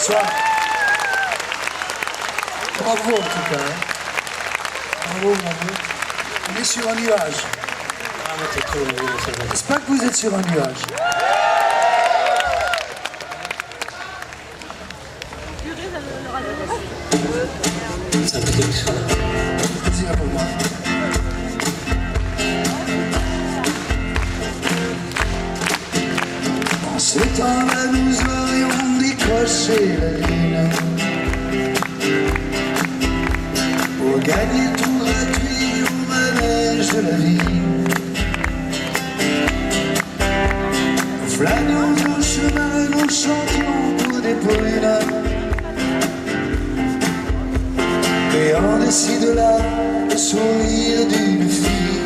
Bonsoir. Bravo en tout cas. Hein. Bravo, bravo. On est sur un nuage. J'espère que vous êtes sur un nuage. Ça fait quelque chose. Plaisir pour moi. En ce temps-là, nous aurions décroché la lune pour gagner tout gratuit au manège de la vie. Nous flânions au chemin, nous chantions pour des prunes. Et en décide là le sourire d'une fille.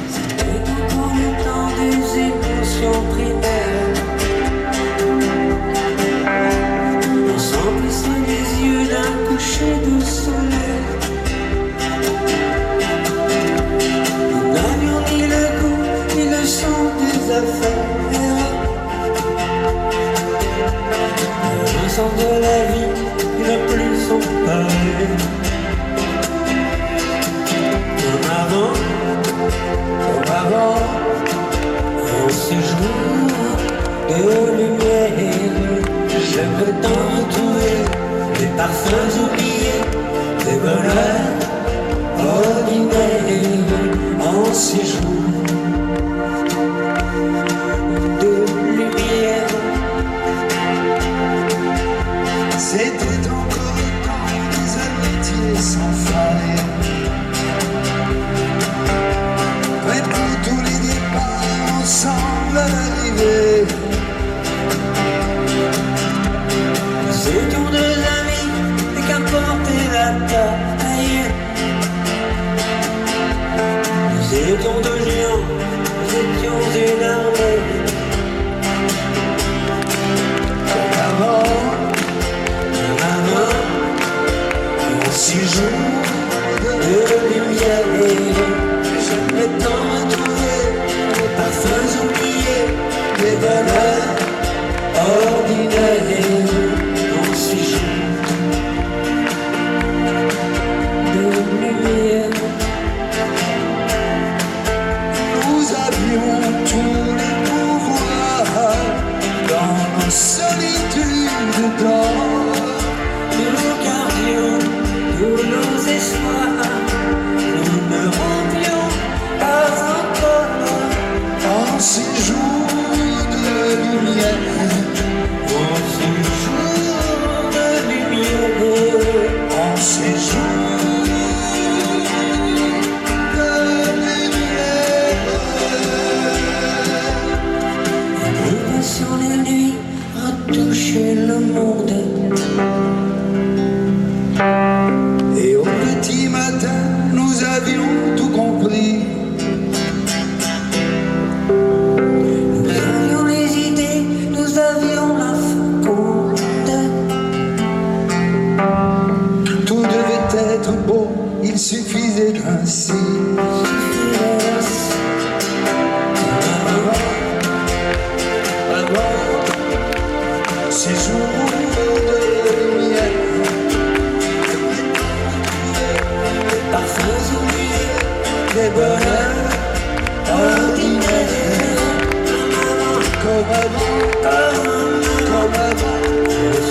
C'était encore le temps des émotions primaires. On s'emplissait les yeux d'un coucher de soleil. Nous n'avions ni le goût ni le son des affaires. Le sens de la vie n'a plus son pareil. Comme avant, un séjour de lumière. J'aimerais tant retrouver les parfums oubliés, des bonheurs ordinaires. En séjour de lumière. C'était encore le temps des amitiés sans faille. Prêts pour tous les départs, ensemble à l'arrivée. Nous étions deux amis, et qu'importe la taille. Nous étions deux géants, nous étions une armée. Comme avant, un séjour De lumière, j'aimerais tant retrouver les parfums oubliés, les bonheurs ordinaires. En séjour de lumière. nous avions tous les pouvoirs dans nos solitudes d'or. Nous gardions tous nos espoirs, nous ne rompions pas encore. En séjour de lumière, En séjour de lumière. en séjour de lumière. Nous passions les nuits à toucher le monde. Et au petit matin, nous avions tout compris. Nous avions les idées, nous avions la faconde. Tout devait être beau, il suffisait d'un signe. Séjour de lumière, Parfums oubliés, des bonheurs ordinaires. Comme avant,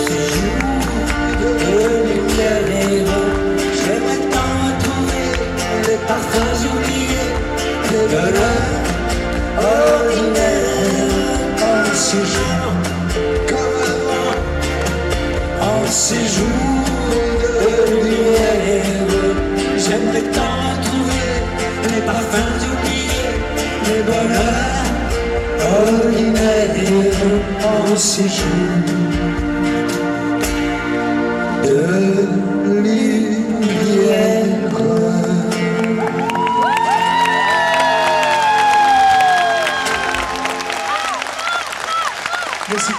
séjour de lumière. j'aimerais tant retrouver Les parfums oubliés, les bonheurs ordinaires. En séjour, comme avant, en séjour de lumière. J'aimerais tant retrouver les parfums oubliés, Les bonheurs ordinaires. En séjour de lumière. Merci.